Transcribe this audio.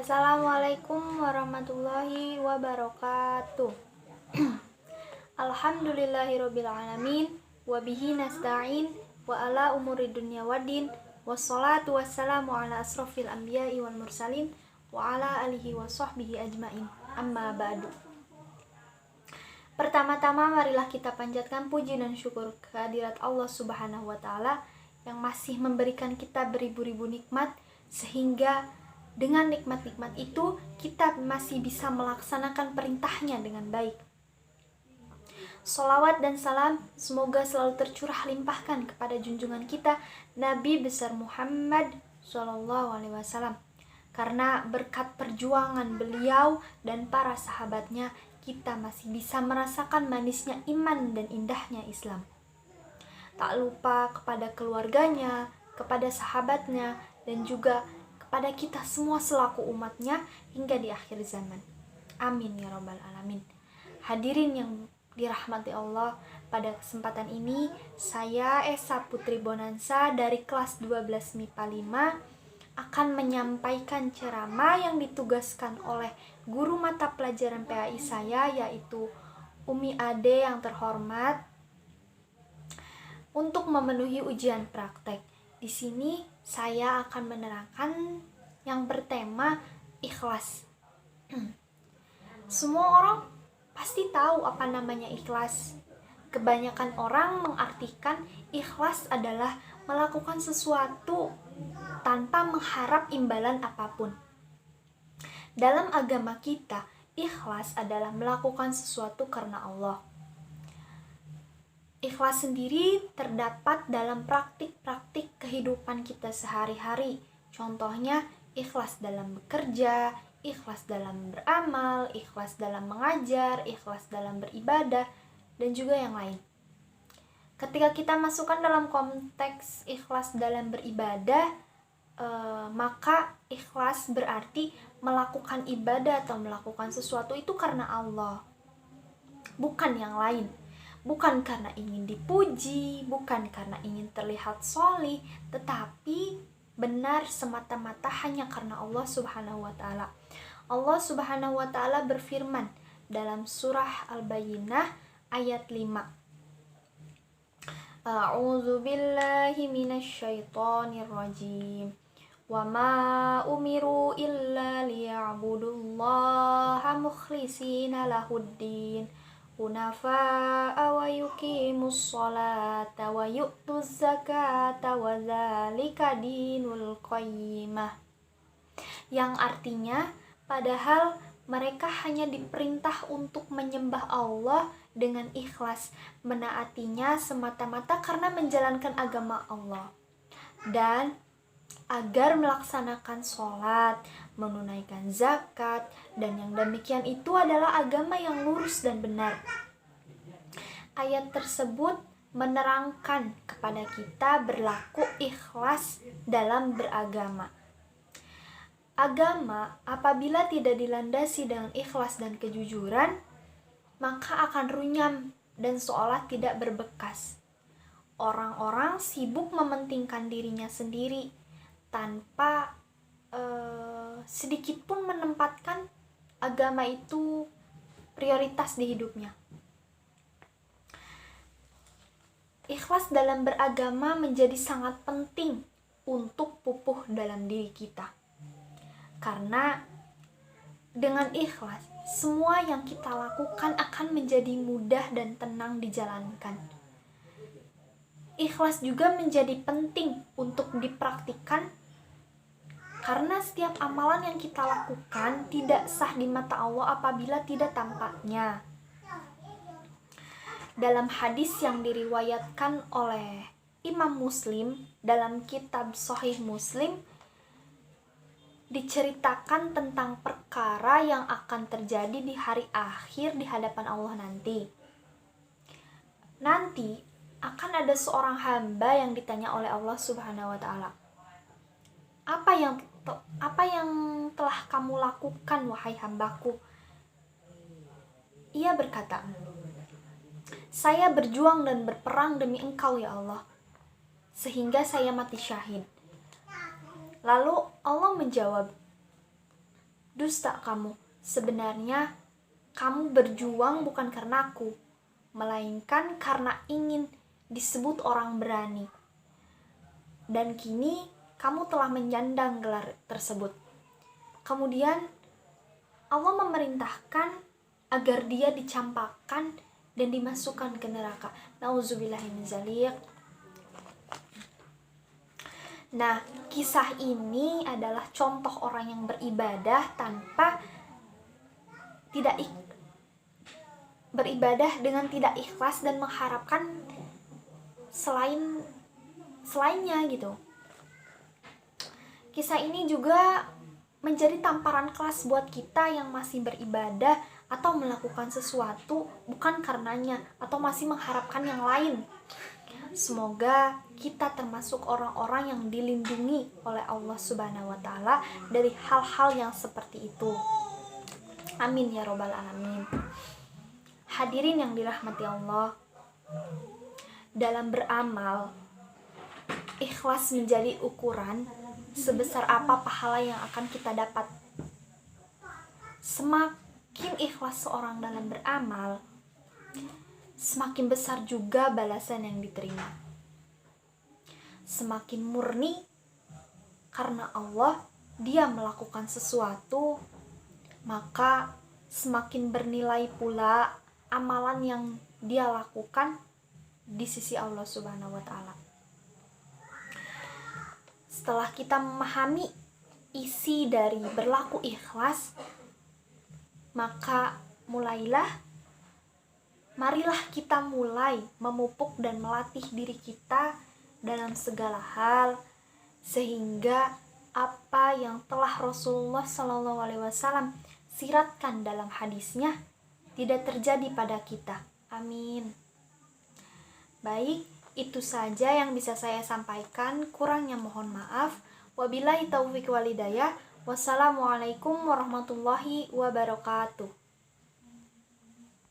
Assalamualaikum warahmatullahi wabarakatuh. Alhamdulillahirabbil alamin wa bihi nasta'in wa ala umuri dunya waddin wassalatu wassalamu ala asrofil anbiya'i wal mursalin wa ala alihi wa sahbihi ajmain. Amma ba'du. Pertama-tama marilah kita panjatkan puji dan syukur kehadirat Allah Subhanahu wa taala yang masih memberikan kita beribu-ribu nikmat, sehingga dengan nikmat-nikmat itu kita masih bisa melaksanakan perintahnya dengan baik. Sholawat dan salam semoga selalu tercurah limpahkan kepada junjungan kita Nabi besar Muhammad SAW. Karena berkat perjuangan beliau dan para sahabatnya, kita masih bisa merasakan manisnya iman dan indahnya Islam. Tak lupa kepada keluarganya, kepada sahabatnya, dan juga kepada kita semua selaku umatnya hingga di akhir zaman. Amin ya rabbal alamin. Hadirin yang dirahmati Allah, pada kesempatan ini saya Esa Putri Bonansa dari kelas 12 MIPA 5 akan menyampaikan ceramah yang ditugaskan oleh guru mata pelajaran PAI saya, yaitu Umi Ade yang terhormat, untuk memenuhi ujian praktek. Di sini saya akan menerangkan yang bertema ikhlas. Semua orang pasti tahu apa namanya ikhlas. Kebanyakan orang mengartikan ikhlas adalah melakukan sesuatu tanpa mengharap imbalan apapun. Dalam agama kita, ikhlas adalah melakukan sesuatu karena Allah. Ikhlas sendiri terdapat dalam praktik-praktik kehidupan kita sehari-hari. Contohnya, ikhlas dalam bekerja, ikhlas dalam beramal, ikhlas dalam mengajar, ikhlas dalam beribadah, dan juga yang lain. Ketika kita masukkan dalam konteks ikhlas dalam beribadah, maka ikhlas berarti melakukan ibadah atau melakukan sesuatu itu karena Allah, bukan yang lain. Bukan karena ingin dipuji, bukan karena ingin terlihat sholih, tetapi benar semata-mata hanya karena Allah Subhanahu wa taala. Allah Subhanahu wa taala berfirman dalam surah Al-Bayyinah ayat 5. A'udzu billahi minasyaitonir rajim. Wa ma umiru illa liya'budullaha mukhlishina lahuddin hunafa'a wa yuqimus sholata wa yu'tuz zakata wa dzalika dinul qayyimah. Yang artinya, padahal mereka hanya diperintah untuk menyembah Allah dengan ikhlas, menaatinya semata-mata karena menjalankan agama Allah, dan agar melaksanakan sholat, menunaikan zakat, dan yang demikian itu adalah agama yang lurus dan benar. Ayat tersebut menerangkan kepada kita berlaku ikhlas dalam beragama. Agama apabila tidak dilandasi dengan ikhlas dan kejujuran, maka akan runyam dan seolah tidak berbekas. Orang-orang sibuk mementingkan dirinya sendiri tanpa sedikit pun menempatkan agama itu prioritas di hidupnya. Ikhlas dalam beragama menjadi sangat penting untuk pupuh dalam diri kita. Karena dengan ikhlas, semua yang kita lakukan akan menjadi mudah dan tenang dijalankan. Ikhlas juga menjadi penting untuk dipraktikkan, karena setiap amalan yang kita lakukan tidak sah di mata Allah apabila tidak tampaknya. Dalam hadis yang diriwayatkan oleh Imam Muslim dalam kitab Sahih Muslim, diceritakan tentang perkara yang akan terjadi di hari akhir di hadapan Allah nanti. Nanti akan ada seorang hamba yang ditanya oleh Allah Subhanahu wa taala, apa yang telah kamu lakukan wahai hambaku? Ia berkata, saya berjuang dan berperang demi engkau ya Allah, sehingga saya mati syahid. Lalu Allah menjawab, Dusta kamu, sebenarnya kamu berjuang bukan karena aku, melainkan karena ingin disebut orang berani. Dan kini kamu telah menyandang gelar tersebut. Kemudian Allah memerintahkan agar dia dicampakkan dan dimasukkan ke neraka. Nauzubillahi min dzalik. Nah, kisah ini adalah contoh orang yang beribadah tanpa beribadah dengan tidak ikhlas dan mengharapkan selainnya gitu. Kisah ini juga menjadi tamparan kelas buat kita yang masih beribadah atau melakukan sesuatu bukan karenanya atau masih mengharapkan yang lain. Semoga kita termasuk orang-orang yang dilindungi oleh Allah Subhanahu wa Ta'ala dari hal-hal yang seperti itu. Amin ya robbal alamin. Hadirin yang dirahmati Allah, dalam beramal, ikhlas menjadi ukuran sebesar apa pahala yang akan kita dapat. Semakin ikhlas seorang dalam beramal, semakin besar juga balasan yang diterima. Semakin murni karena Allah dia melakukan sesuatu, maka semakin bernilai pula amalan yang dia lakukan di sisi Allah Subhanahu wa Ta'ala. Setelah kita memahami isi dari berlaku ikhlas, maka marilah kita mulai memupuk dan melatih diri kita dalam segala hal, sehingga apa yang telah Rasulullah SAW siratkan dalam hadisnya tidak terjadi pada kita. Amin. Baik, itu saja yang bisa saya sampaikan, kurangnya mohon maaf. Wabillahi taufiq wal hidayah. Wassalamualaikum warahmatullahi wabarakatuh.